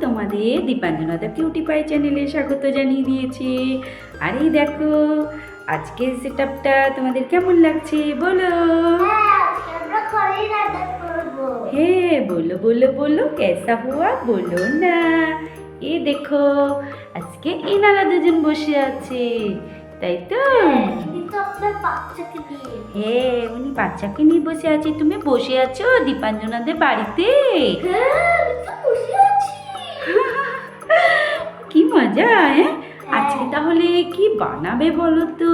তোমাদের দীপাঞ্জনাদা cutie pie চ্যানেলে স্বাগত জানিয়ে দিয়েছি। আর এই দেখো আজকের সেটআপটা তোমাদের কেমন লাগছে বলো। হ্যাঁ বলো বলো বলো কেসা হুয়া বলো না। এ দেখো আজকে এনারা দুজন বসে আছে, তাই তো? হ্যাঁ উনি বাচ্চাকে নিয়ে বসে আছে। তুমি বসে আছো দীপাঞ্জনাদের বাড়িতে? কি মজা! হ্যাঁ আজকে তাহলে কি বানাবে বলো তো?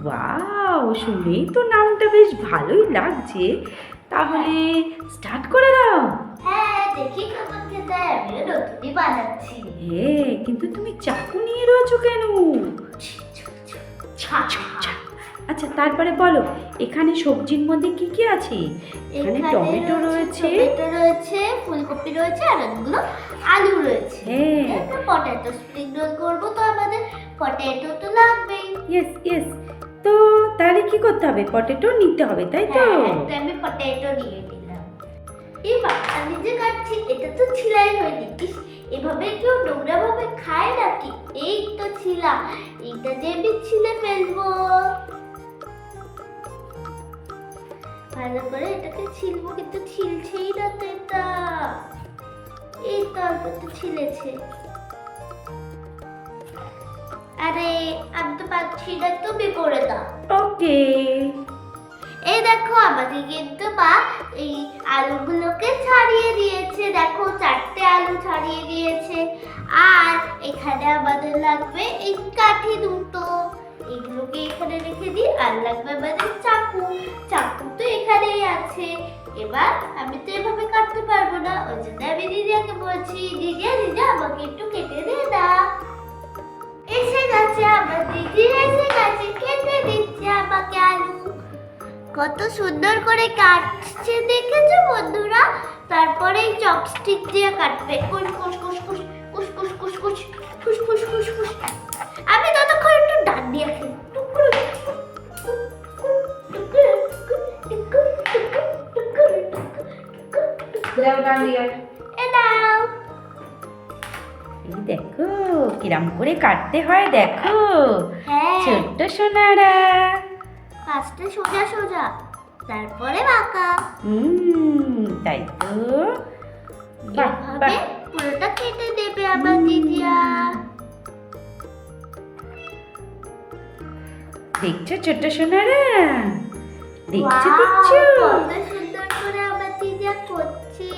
ওয়াও, শুনেই তো নামটা বেশ ভালোই লাগছে। তাহলে স্টার্ট করে দাও। হ্যাঁ দেখি কেমন খেতে হয়, আমিও নতুনই বানাচ্ছি। হ্যাঁ কিন্তু তুমি চাকু নিয়ে রয়েছো কেন? আচ্ছা তারপরে বলো এখানে সবজির মধ্যে কি কি আছে? এখানে টমেটো রয়েছে, ফুলকপি রয়েছে আর অনেকগুলো আলু রয়েছে। হ্যাঁ পটেটো স্প্রিং রোল করবো তো আমাদের পটেটো তো লাগবেই। Yes yes. তো তাহলে কি করতে হবে? পটেটো নিতে হবে, তাই তো? একটা আমি পটেটো নিয়ে নিলাম। এবার আমি যে কাটছি এটা তো ছিলাই হয়নি। এভাবে কেউ নোংরা ভাবে খায় নাকি? এই তো ছিলা, এইটা দিয়ে আমি ছিলে ফেলবো। ভালো করে এটাকে ছিলবো, কিন্তু ছিলছেই না তো এটা। এই তো অল্পটা ছিলেছে। আরে আমি তো পাচ্ছি না, তুমি করে দাও। ওকে। এই দেখো আমাকে কিন্তু মা এই আলুগুলোকে ছাড়িয়ে দিয়েছে। দেখো 4টে আলু ছাড়িয়ে দিয়েছে। আর এখানে আমাদের লাগবে এই কাঠি দুটো, এগুলোকে এখানে রেখে দিই। আর লাগবে আমাদের চাকু, চাকু তো এখানেই আছে। এবার আমি তো এভাবে কাটতে পারবো না, ওই জন্য আমি দিদিয়াকে বলছি দিদিয়া দিদিয়া আমাকে একটু কেটে দিয়ে দাও। এসে গেছে আমার দিদি, এসে গেছে, কেটে দিচ্ছে আমাকে আলু। কত সুন্দর করে কাটছে দেখেছো বন্ধুরা? তারপরে এই চপস্টিক দিয়ে কাটবে। কুশ কুশ কুশ কুশ কুশ কুশ কুশ কুশ কুশ কুশ কুশ কুশ। আমি ততক্ষণ একটু ডান্ডিয়া খেলি। এই দেখো কিরম করে কাটতে হয় দেখো। হ্যাঁ ছোট্ট সোনারা। ফার্স্টে সোজা সোজা, তারপরে বাঁকা। তাই তো। বাহ এভাবে বাহ। পুরোটা কেটে দেবে আমার দিদিয়া। দেখছো ছোট্ট সোনারা? দেখছো Wow, দেখছো? কত সুন্দর করে আমার দিদিয়া করছে।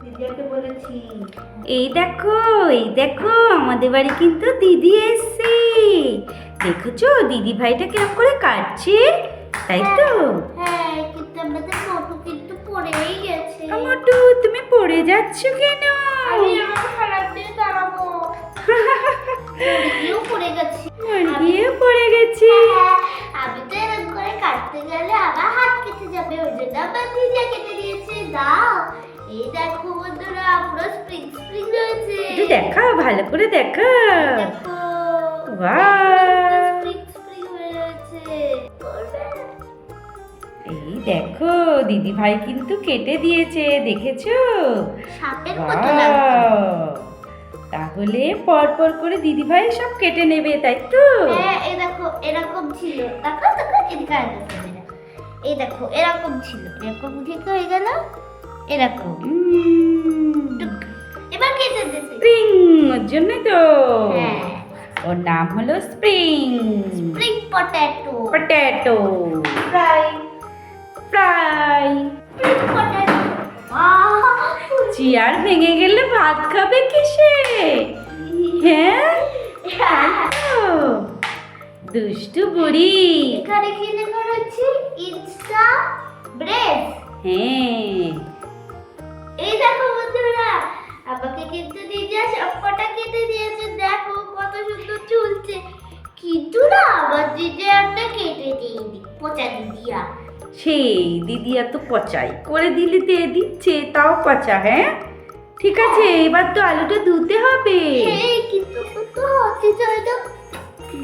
দিদিয়াকে বলেছি এই দেখো এই দেখো আমাদের বাড়ি কিন্তু দিদি এসছে। দেখেছো দিদি ভাইটা কিরম করে কাটছে, তাই তো? হ্যাঁ কিন্তু আমাদের ফটো কিন্তু পড়েই গেছে। মোটু তুমি পড়ে যাচ্ছ কেন? আমি আমাকে খারাপ দিয়ে দাঁড়াবো। মুরগিও পড়ে গেছে। মুরগিও পড়ে গেছে। হ্যাঁ, আমি তো এরকম করে কাটতে গেলে আমার হাত কেটে যাবে, ওই জন্য আমার দিদিয়া কেটে দিয়েছে। দাও এই দেখো বন্ধুরা পুরো স্প্রিং স্প্রিং রয়েছে। একটু দেখাও, ভালো করে দেখাও। দেখো ওয়াও, স্প্রিং স্প্রিং হয়ে রয়েছে। এই দেখো দিদি ভাই কিন্তু কেটে দিয়েছে, দেখেছো? সাপের মতো লাগছে। ওয়াও, তাহলে পর পর করে দিদি ভাই সব কেটে নেবে, তাই তো? হ্যাঁ এই দেখো এরকম ছিল। দেখো দেখো এদিকে আসো। এই দেখো এরকম ছিল, এরকম ঠিক হয়ে গেল এরকম। এবার কেটে দিতে। স্প্রিং, ওর জন্যই তো হ্যাঁ ওর নাম হলো spring. Spring potato. Potato fry fry. Spring potato. Chair ভেঙে গেলে ভাত খাবে কিসে? হ্যাঁ ও, দুষ্টু বুড়ি। এখানে কি লেখা রয়েছে? Insta bread. হ্যাঁ এই দেখো বন্ধুরা আমাকে কিন্তু দিদিয়া সবকটা কেটে দিয়েছে। দেখো কত সুন্দর চুলছে। কিন্তু না আমার দিদি একটা কেটে দিইনি, পচা দিদিয়া। সেই দিদি এত পচাই করে দিলে দিচ্ছে, তাও পচা। হ্যাঁ ঠিক আছে, এবার তো আলুটা ধুতে হবে। এই কিন্তু তো হতে চায় না।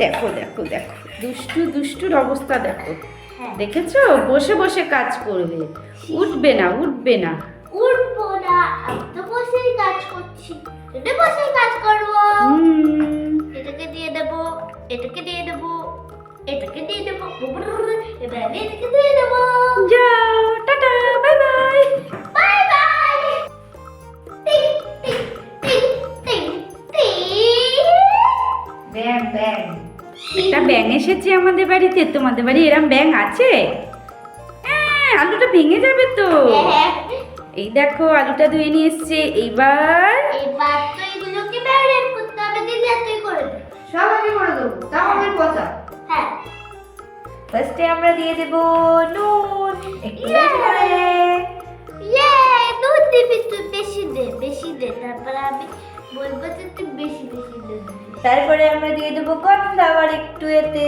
দেখো দেখো দেখো দুষ্টু দুষ্টুর অবস্থা দেখো। হ্যাঁ। দেখেছো, বসে বসে কাজ করবে, উঠবে না উঠবে না। উঠবো না, আমি তো বসেই কাজ করছি, এটা বসেই কাজ করবো। এটাকে দিয়ে দেবো, এটাকে দিয়ে দেবো, এটাকে দিয়ে দেবো, এবার আমি এটাকে দিয়ে দেবো। যাও, tata, bye bye. Bye bye. টিং টিং টিং টিং টিং। ব্যাং ব্যাং, একটা ব্যাং এসেছে আমাদের বাড়িতে। তোমাদের বাড়ি এরম ব্যাং আছে? হ্যাঁ, আলুটা ভেঙে যাবে তো। হ্যাঁ, এই দেখো, আলুটা ধুয়ে নিয়ে এসছে। এইবার এবার তো এগুলোকে ম্যারিনেট করতে হবে। দিদি আর তুই করে দে। সব আমি করে দেবো, তাও আমার পচা। হ্যাঁ, ফার্স্টে আমরা দিয়ে দেব নুন, একটু বেশি করে। ইয়ে, দুধ দিবি তুই, বেশি দে, বেশি দে। তারপর আমি বলবো যে তুই বেশি বেশি দে। তারপরে আমরা দিয়ে দেবো কর্নফ্লাওয়ার একটু এতে।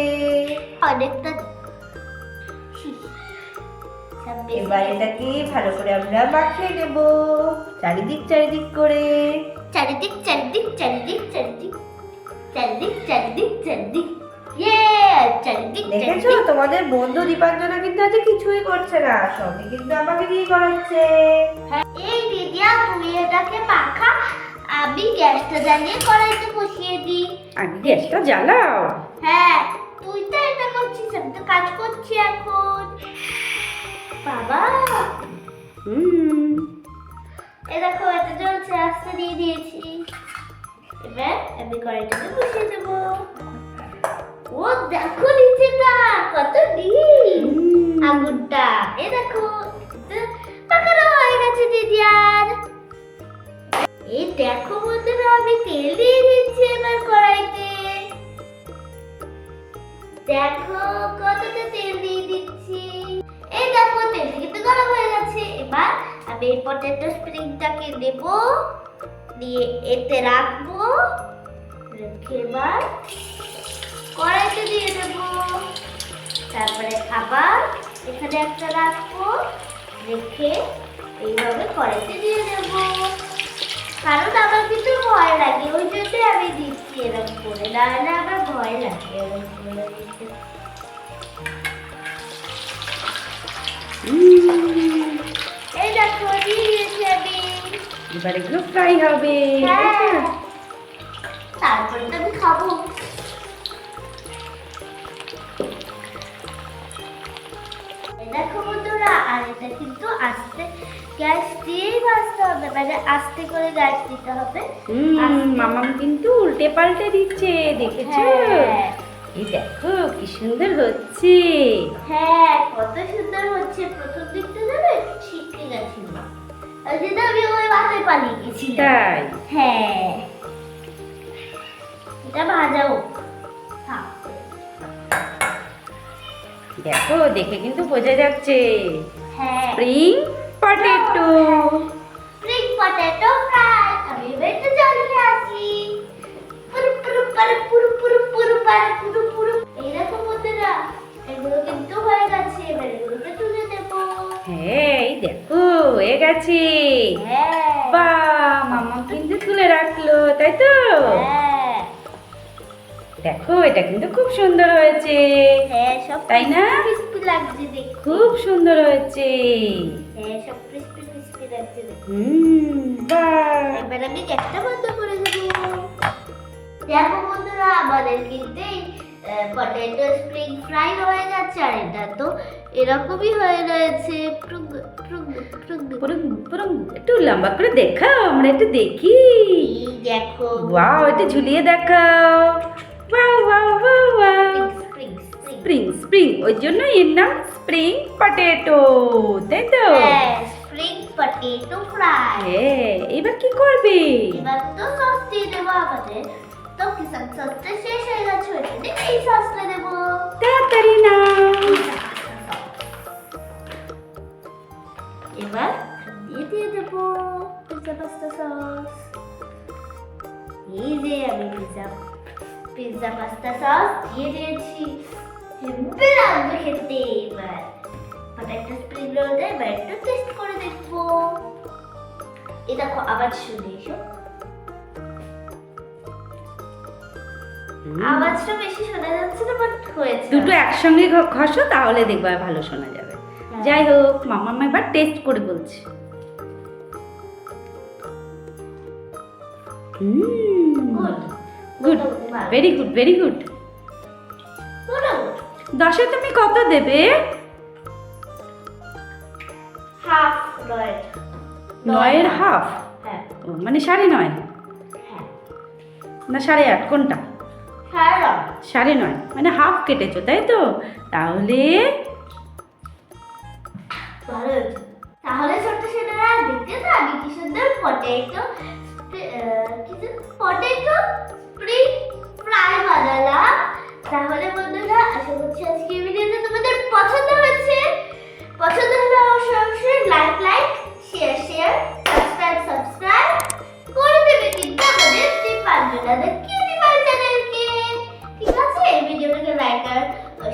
অনেকটা। এবার এটাকে ভালো করে আমরা মাখিয়ে নেব, চারিদিক চারিদিক করে। চারিদিক চারিদিক চারিদিক চারিদিক চারিদিক চারিদিক চারিদিক, ইয়ে, চারিদিক দেখেছো, চারিদিক। তোমাদের বন্ধু দীপাঞ্জনা কিন্তু আজ কিছুই করছে না, সবই কিন্তু আমাকে দিয়ে করাচ্ছে। হ্যাঁ, এই দিদিয়া তুই এটাকে মাখা, আমি গ্যাসটা জ্বালিয়ে কড়াইতে বসিয়ে দিই। আগে গ্যাসটা জ্বালাও। হ্যাঁ, তুই তো এটা করছিস, আমি তো কাজ করছি এখন। বাবা, এ দেখো, এটা জ্বলছে, আস্তে দিয়ে দিয়েছি। এবার আমি কড়াইটাকে বসিয়ে দেবো। ও দেখো নিচেটা কত ডিপ আগুনটা। এ দেখো, পাকানো হয়ে গেছে দিদি। আর এই দেখো বন্ধুরা, আমি তেল দিয়ে দিচ্ছি এবার কড়াইতে। দেখো কতটা তেল দিয়ে দিচ্ছি। এই দেখো, তেলটা কিন্তু গরম হয়ে গেছে। এবার আমি এই পটেটো স্প্রিংটাকে দেব, দিয়ে এতে রাখবো, রেখে এবার কড়াইতে দিয়ে দেব। তারপরে আবার এখানে একটা রাখবো, রেখে এইভাবে কড়াইতে দিয়ে দেব। কারণ আমার কিন্তু ভয় লাগে, ওই জন্য আমি দিচ্ছি এরকম করে, নাহলে আমার ভয় লাগে এরকম করে দিতে। এই দেখো, দিয়ে দিয়েছি আমি। এবার এগুলো ফ্রাই হবে। হ্যাঁ, তারপরে তো আমি খাবো। এই দেখো বন্ধুরা, আর এটা কিন্তু আস্তে গ্যাস দিয়েই ভাজতে হবে, মানে আস্তে করে গ্যাস দিতে হবে। মামাম কিন্তু উল্টে পাল্টে দিচ্ছে, দেখেছো? হ্যাঁ। এই দেখো কি সুন্দর হচ্ছে। হ্যাঁ, কত সুন্দর হচ্ছে। প্রথম দিকটা যাবে শিখে গেছিল, আর যেটা আমি ওই বাসায় পালিয়ে গেছিলাম। তাই? হ্যাঁ, এটা ভাজাও। থাক। দেখো, দেখে কিন্তু বোঝা যাচ্ছে হ্যাঁ, spring potato. Spring potato fry. আমি এবার একটু জল খেয়ে আসি। পুরু পুরু পারু পুরু পুরু পুরু পারু পুরু পুরু। এইরকম বন্ধুরা, এগুলো কিন্তু হয়ে গেছে। এবার এগুলোকে তুলে দেবো। হ্যাঁ, এই দেখো হয়ে গেছে। হ্যাঁ, বাহ, মামা কিন্তু তুলে রাখলো, তাই তো? হ্যাঁ, দেখো, এটা কিন্তু খুব সুন্দর হয়েছে, হ্যাঁ, সব তাই না? ক্রিস্পি লাগছে দেখতে। খুব সুন্দর হয়েছে। হ্যাঁ, সব ক্রিস্পি ক্রিস্পি লাগছে দেখতে। বাহ। এবার আমি গ্যাসটা বন্ধ করে দেবো। দেখো বন্ধুরা, আমাদের কিন্তু পটেটো স্প্রিং ফ্রাই হয়ে যাচ্ছে, আর এটা তো এরকমই হয়ে রয়েছে। প্রুং প্রুং প্রুং। পুরুং পুরুং, একটু লম্বা করে দেখাও, আমরা একটু দেখি। এই দেখো, ওয়াও, এটা ঝুলিয়ে দেখাও। Wow wow wow wow. Spring spring. Spring spring, ওই জন্য এর নাম স্প্রিং পটেটো, তাই তো? হ্যাঁ, স্প্রিং পটেটো ফ্রাই। হ্যাঁ, এবার কি করবে? এবার তো সস দিয়ে দেবো আমাদের। তো কিষান সসটা শেষ হয়ে গেছে, ওই জন্য এই সসটা দেবো। তাড়াতাড়ি না। এবার দিয়ে দেবো পিৎজা পাস্তা সস। এই যে আমি পিৎজা পাস্তা সস দিয়ে দিয়েছি। হেব্বি লাগবে খেতে। এবার একটা স্প্রিং রোল দেয়, এবার একটু টেস্ট করে দেখবো। এই দেখো, আবার শুনে এসো। আওয়াজটা বেশি শোনা যাচ্ছে না, বাট হয়েছে। দুটো একসঙ্গে ঘষো, তাহলে দেখবা ভালো শোনা যাবে। হ্যাঁ। যাই হোক, মাম্মা এবার টেস্ট করে বলছি। Good, very good, very good. 10-এ তুমি কত দেবে? হাফ 9-এর হাফ, হ্যাঁ মানে 9.5 হ্যাঁ না 8.5, কোনটা? 9.5 9.5, মানে হাফ কেটেছো তাই তো? তাহলে ভালো হয়েছে। তাহলে ছোট্ট ছেলেরা দেখতে তো আমি কি সুন্দর পটেটো স্প্রিং ফ্রাই বানালাম। তাহলে বন্ধুরা, আশা করছি আজকে ভিডিওটা তোমাদের পছন্দ হয়েছে। পছন্দ হলে অবশ্যই লাইক শেয়ার সাবস্ক্রাইব করে দেবে কিন্তু আমাদের দীপাঞ্জনাদের কিউটি বাই চ্যানেলকে। ঠিক আছে, এই ভিডিওটাকে লাইক আর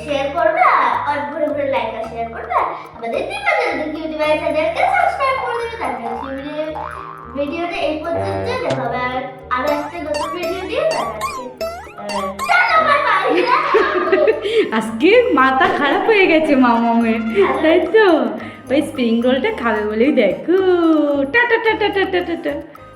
শেয়ার করবে, আর ঘুরে ঘুরে লাইক আর শেয়ার করবে। আমাদের দীপাঞ্জনাদের কিউটি বাই চ্যানেলকে সাবস্ক্রাইব করে দেবে। তারপরে ভিডিওটা এই পর্যন্ত, দেখা হবে আর একটা নতুন ভিডিও দিয়ে। আজকে মাথা খারাপ হয়ে গেছে মামামের, তাই তো? ওই স্প্রিং রোলটা খাবে বলেই দেখো। Tata tata tata tata.